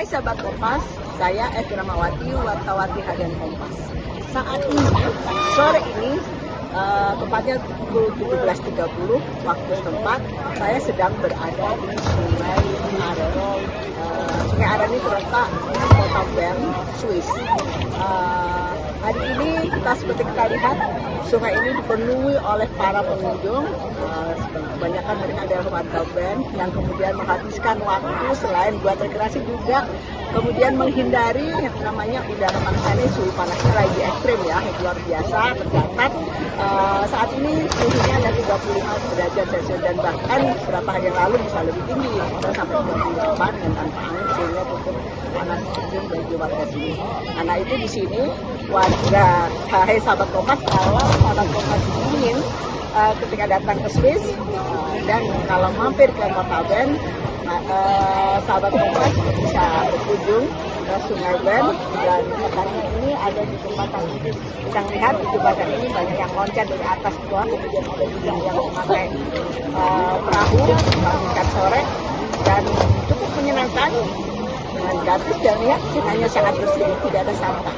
Hai sahabat Kompas, saya Esti Ramawati, Wartawati Harian Kompas. Saat ini, sore ini, tepatnya pukul 17.30 waktu setempat, saya sedang berada di Sungai Are. Sungai Are ini terletak di kota Bern, Swiss. Hari ini seperti kita lihat, sungai ini dipenuhi oleh para pengunjung. Kebanyakan mereka adalah warga Bern yang kemudian menghabiskan waktu selain buat rekreasi juga kemudian menghindari yang namanya udara panas ini. Suhu panasnya lagi ekstrim ya, luar biasa. Tercatat saat ini suhunya ada 35 derajat Celcius dan bahkan beberapa hari yang lalu bisa lebih tinggi, sampai 38 dan tanpa angin, sehingga cukup panas ekstrim bagi warga sini. Karena itu di sini warga, hai sahabat Kompas, kalau sahabat Kompas ingin ketika datang ke Swiss dan kalau mampir ke kota Bern, sahabat Kompas bisa berkunjung ke Sungai Bern. Dan katanya ini ada di jembatan ini, kita lihat di jembatan ini banyak yang loncat dari atas ke bawah, kemudian ada juga yang memakai perahu tingkat sore, dan cukup menyenangkan dengan gratis dan ya hanya sangat bersih, tidak ada sampah.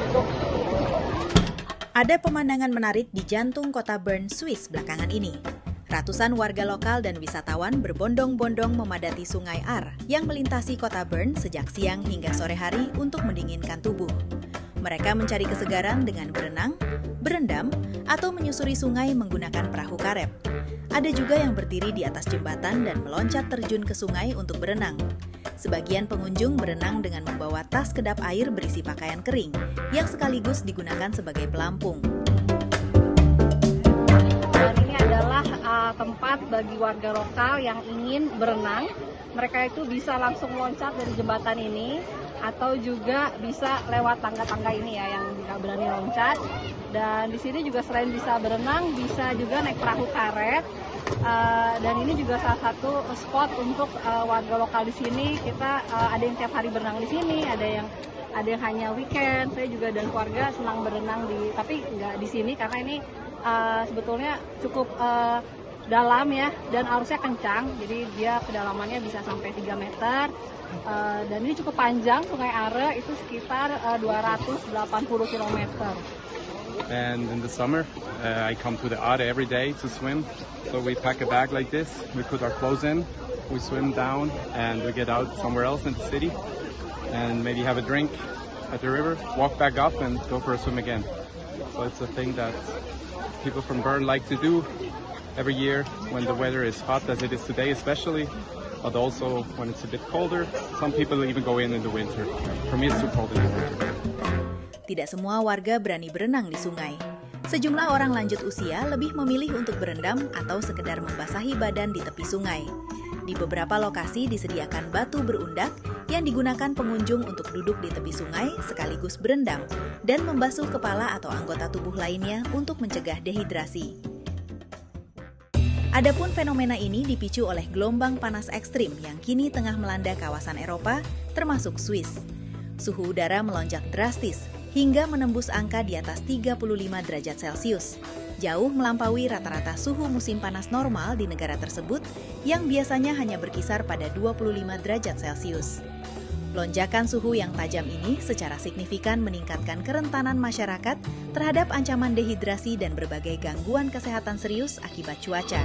Ada pemandangan menarik di jantung kota Bern, Swiss belakangan ini. Ratusan warga lokal dan wisatawan berbondong-bondong memadati Sungai Ar yang melintasi kota Bern sejak siang hingga sore hari untuk mendinginkan tubuh. Mereka mencari kesegaran dengan berenang, berendam, atau menyusuri sungai menggunakan perahu karet. Ada juga yang berdiri di atas jembatan dan meloncat terjun ke sungai untuk berenang. Sebagian pengunjung berenang dengan membawa tas kedap air berisi pakaian kering yang sekaligus digunakan sebagai pelampung. Dan ini adalah tempat bagi warga lokal yang ingin berenang. Mereka itu bisa langsung loncat dari jembatan ini atau juga bisa lewat tangga-tangga ini ya yang tidak berani loncat. Dan di sini juga selain bisa berenang, bisa juga naik perahu karet. Dan ini juga salah satu spot untuk warga lokal di sini. Kita ada yang tiap hari berenang di sini, ada yang hanya weekend. Saya juga dan keluarga senang berenang tapi nggak di sini karena ini sebetulnya cukup dalam ya, dan arusnya kencang, jadi dia kedalamannya bisa sampai 3 meter. Dan ini cukup panjang, Sungai Are itu sekitar 280 km. And in the summer, I come to the Are every day to swim. So we pack a bag like this, we put our clothes in, we swim down, and we get out somewhere else in the city, and maybe have a drink at the river, walk back up, and go for a swim again. So it's a thing that people from Bern like to do every year when the weather is hot, as it is today especially, but also when it's a bit colder. Some people even go in the winter. For me, it's too cold in the winter. Tidak semua warga berani berenang di sungai. Sejumlah orang lanjut usia lebih memilih untuk berendam atau sekedar membasahi badan di tepi sungai. Di beberapa lokasi disediakan batu berundak yang digunakan pengunjung untuk duduk di tepi sungai sekaligus berendam dan membasuh kepala atau anggota tubuh lainnya untuk mencegah dehidrasi. Adapun fenomena ini dipicu oleh gelombang panas ekstrim yang kini tengah melanda kawasan Eropa, termasuk Swiss. Suhu udara melonjak drastis hingga menembus angka di atas 35 derajat Celcius, jauh melampaui rata-rata suhu musim panas normal di negara tersebut yang biasanya hanya berkisar pada 25 derajat Celcius. Lonjakan suhu yang tajam ini secara signifikan meningkatkan kerentanan masyarakat terhadap ancaman dehidrasi dan berbagai gangguan kesehatan serius akibat cuaca.